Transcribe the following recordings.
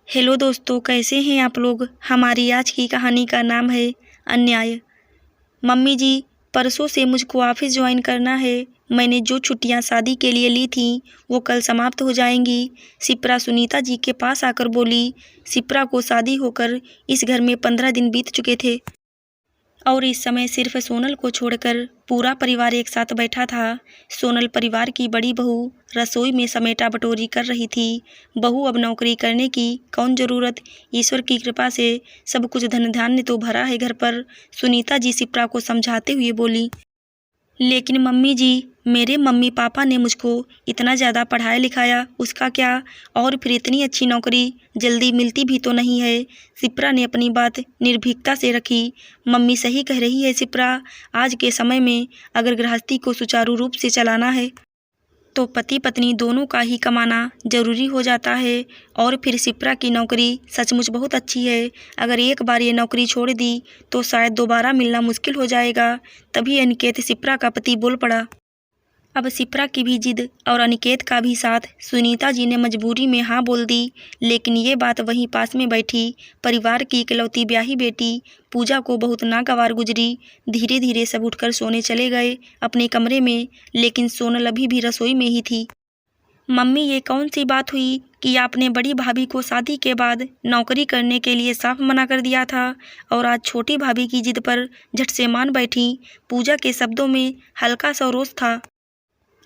Hello दोस्तों, कैसे हैं आप लोग। हमारी आज की कहानी का नाम है अन्याय। मम्मी जी, परसों से मुझको ऑफिस ज्वाइन करना है। मैंने जो छुट्टियां शादी के लिए ली थी वो कल समाप्त हो जाएंगी। शिप्रा सुनीता जी के पास आकर बोली। शिप्रा को शादी होकर इस घर में 15 दिन बीत चुके थे और इस समय सिर्फ सोनल को छोड़कर पूरा परिवार एक साथ बैठा था। सोनल परिवार की बड़ी बहू रसोई में समेटा बटोरी कर रही थी। बहू अब नौकरी करने की कौन ज़रूरत, ईश्वर की कृपा से सब कुछ धन धान्य तो भरा है घर पर। सुनीता जी शिप्रा को समझाते हुए बोली, लेकिन मम्मी जी, मेरे मम्मी पापा ने मुझको इतना ज़्यादा पढ़ाया लिखाया, उसका क्या। और फिर इतनी अच्छी नौकरी जल्दी मिलती भी तो नहीं है। शिप्रा ने अपनी बात निर्भीकता से रखी। मम्मी सही कह रही है शिप्रा, आज के समय में अगर गृहस्थी को सुचारू रूप से चलाना है तो पति पत्नी दोनों का ही कमाना जरूरी हो जाता है। और फिर शिप्रा की नौकरी सचमुच बहुत अच्छी है। अगर एक बार ये नौकरी छोड़ दी तो शायद दोबारा मिलना मुश्किल हो जाएगा। तभी अनिकेत शिप्रा का पति बोल पड़ा। अब शिप्रा की भी जिद और अनिकेत का भी साथ सुनीता जी ने मजबूरी में हाँ बोल दी। लेकिन ये बात वहीं पास में बैठी परिवार की इकलौती ब्याही बेटी पूजा को बहुत नागवार गुजरी। धीरे धीरे सब उठकर सोने चले गए अपने कमरे में, लेकिन सोनल अभी भी रसोई में ही थी। मम्मी, ये कौन सी बात हुई कि आपने बड़ी भाभी को शादी के बाद नौकरी करने के लिए साफ मना कर दिया था और आज छोटी भाभी की जिद पर झट से मान बैठी। पूजा के शब्दों में हल्का सा रोष था।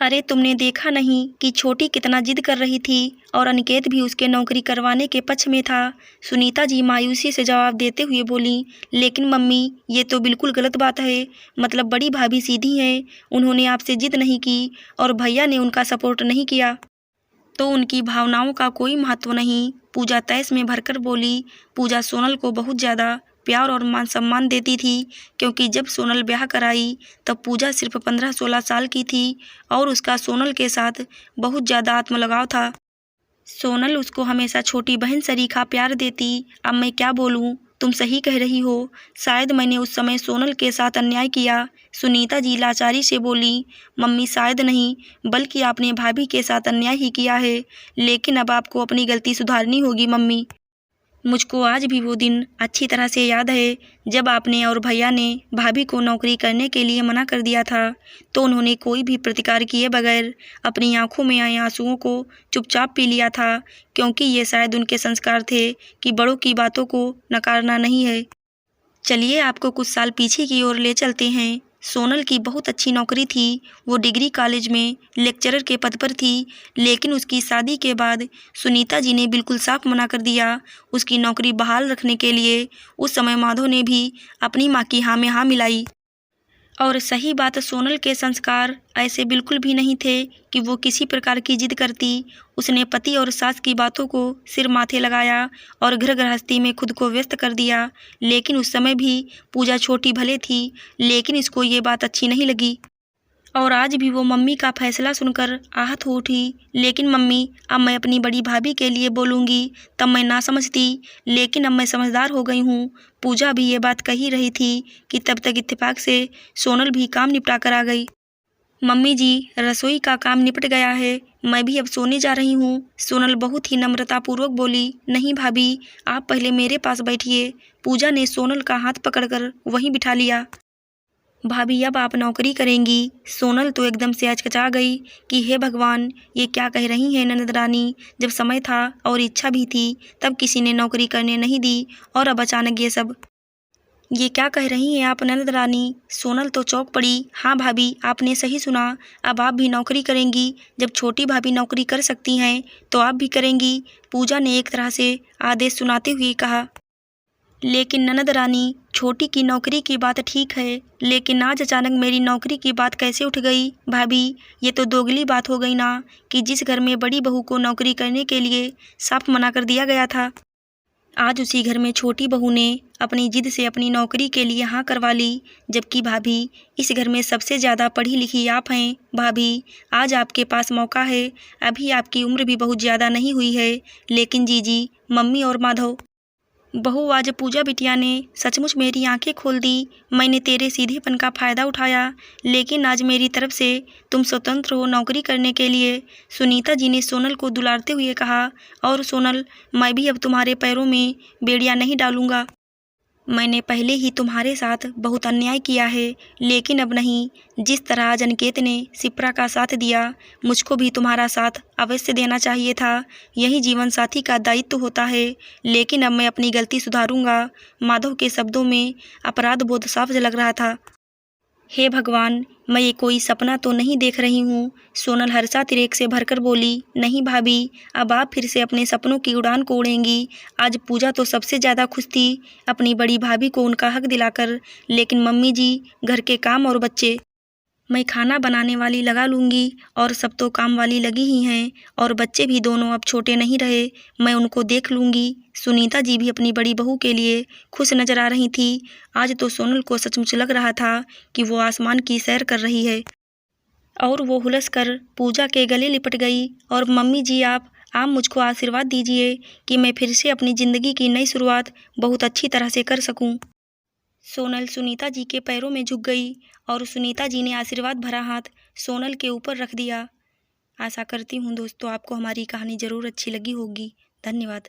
अरे तुमने देखा नहीं कि छोटी कितना जिद कर रही थी और अनिकेत भी उसके नौकरी करवाने के पक्ष में था। सुनीता जी मायूसी से जवाब देते हुए बोली, लेकिन मम्मी, ये तो बिल्कुल गलत बात है। मतलब बड़ी भाभी सीधी हैं, उन्होंने आपसे जिद नहीं की और भैया ने उनका सपोर्ट नहीं किया तो उनकी भावनाओं का कोई महत्व नहीं। पूजा तैस में भरकर बोली। पूजा सोनल को बहुत ज़्यादा प्यार और मान सम्मान देती थी, क्योंकि जब सोनल ब्याह कराई तब पूजा सिर्फ 15-16 साल की थी और उसका सोनल के साथ बहुत ज़्यादा आत्मलगाव था। सोनल उसको हमेशा छोटी बहन सरीखा प्यार देती। अब मैं क्या बोलूं, तुम सही कह रही हो। शायद मैंने उस समय सोनल के साथ अन्याय किया। सुनीता जी लाचारी से बोली, मम्मी शायद नहीं, बल्कि आपने भाभी के साथ अन्याय ही किया है। लेकिन अब आपको अपनी गलती सुधारनी होगी मम्मी। मुझको आज भी वो दिन अच्छी तरह से याद है जब आपने और भैया ने भाभी को नौकरी करने के लिए मना कर दिया था तो उन्होंने कोई भी प्रतिकार किए बगैर अपनी आंखों में आए आंसुओं को चुपचाप पी लिया था, क्योंकि ये शायद उनके संस्कार थे कि बड़ों की बातों को नकारना नहीं है। चलिए आपको कुछ साल पीछे की ओर ले चलते हैं। सोनल की बहुत अच्छी नौकरी थी। वो डिग्री कॉलेज में लेक्चरर के पद पर थी, लेकिन उसकी शादी के बाद सुनीता जी ने बिल्कुल साफ मना कर दिया उसकी नौकरी बहाल रखने के लिए। उस समय माधव ने भी अपनी माँ की हाँ में हाँ मिलाई। और सही बात, सोनल के संस्कार ऐसे बिल्कुल भी नहीं थे कि वो किसी प्रकार की जिद करती। उसने पति और सास की बातों को सिर माथे लगाया और घर गृहस्थी में खुद को व्यस्त कर दिया। लेकिन उस समय भी पूजा छोटी भले थी, लेकिन इसको ये बात अच्छी नहीं लगी और आज भी वो मम्मी का फैसला सुनकर आहत हो उठी। लेकिन मम्मी, अब मैं अपनी बड़ी भाभी के लिए बोलूँगी। तब मैं ना समझती, लेकिन अब मैं समझदार हो गई हूँ। पूजा भी ये बात कही रही थी कि तब तक इत्तेफाक से सोनल भी काम निपटा कर आ गई। मम्मी जी, रसोई का काम निपट गया है, मैं भी अब सोने जा रही हूँ। सोनल बहुत ही नम्रतापूर्वक बोली। नहीं भाभी, आप पहले मेरे पास बैठिए। पूजा ने सोनल का हाथ पकड़कर वहीं बिठा लिया। भाभी, अब आप नौकरी करेंगी। सोनल तो एकदम से हचकचा गई कि हे भगवान, ये क्या कह रही हैं ननद रानी। जब समय था और इच्छा भी थी तब किसी ने नौकरी करने नहीं दी और अब अचानक ये सब। ये क्या कह रही हैं आप ननद रानी। सोनल तो चौंक पड़ी। हाँ भाभी, आपने सही सुना, अब आप भी नौकरी करेंगी। जब छोटी भाभी नौकरी कर सकती हैं तो आप भी करेंगी। पूजा ने एक तरह से आदेश सुनाते हुए कहा। लेकिन ननद रानी, छोटी की नौकरी की बात ठीक है, लेकिन आज अचानक मेरी नौकरी की बात कैसे उठ गई। भाभी, ये तो दोगली बात हो गई ना, कि जिस घर में बड़ी बहू को नौकरी करने के लिए साफ मना कर दिया गया था, आज उसी घर में छोटी बहू ने अपनी जिद से अपनी नौकरी के लिए हाँ करवा ली। जबकि भाभी, इस घर में सबसे ज़्यादा पढ़ी लिखी आप हैं। भाभी, आज आपके पास मौका है। अभी आपकी उम्र भी बहुत ज़्यादा नहीं हुई है। लेकिन जीजी, मम्मी और माधव बहू, आज पूजा बिटिया ने सचमुच मेरी आंखें खोल दी। मैंने तेरे सीधेपन का फ़ायदा उठाया, लेकिन आज मेरी तरफ से तुम स्वतंत्र हो नौकरी करने के लिए। सुनीता जी ने सोनल को दुलारते हुए कहा। और सोनल, मैं भी अब तुम्हारे पैरों में बेड़ियां नहीं डालूंगा। मैंने पहले ही तुम्हारे साथ बहुत अन्याय किया है, लेकिन अब नहीं। जिस तरह आज अनिकेत ने शिप्रा का साथ दिया, मुझको भी तुम्हारा साथ अवश्य देना चाहिए था। यही जीवन साथी का दायित्व होता है। लेकिन अब मैं अपनी गलती सुधारूंगा। माधव के शब्दों में अपराध बोध साफ झलक रहा था। हे भगवान, मैं ये कोई सपना तो नहीं देख रही हूँ। सोनल हर्षातिरेक से भरकर बोली। नहीं भाभी, अब आप फिर से अपने सपनों की उड़ान को उड़ेंगी। आज पूजा तो सबसे ज़्यादा खुश थी अपनी बड़ी भाभी को उनका हक दिलाकर, लेकिन मम्मी जी, घर के काम और बच्चे। मैं खाना बनाने वाली लगा लूँगी, और सब तो काम वाली लगी ही हैं, और बच्चे भी दोनों अब छोटे नहीं रहे, मैं उनको देख लूँगी। सुनीता जी भी अपनी बड़ी बहू के लिए खुश नजर आ रही थी। आज तो सोनल को सचमुच लग रहा था कि वो आसमान की सैर कर रही है। और वो हुलस कर पूजा के गले लिपट गई। और मम्मी जी, आप मुझको आशीर्वाद दीजिए कि मैं फिर से अपनी ज़िंदगी की नई शुरुआत बहुत अच्छी तरह से कर सकूं। सोनल सुनीता जी के पैरों में झुक गई, और सुनीता जी ने आशीर्वाद भरा हाथ सोनल के ऊपर रख दिया। आशा करती हूँ दोस्तों, आपको हमारी कहानी ज़रूर अच्छी लगी होगी। धन्यवाद।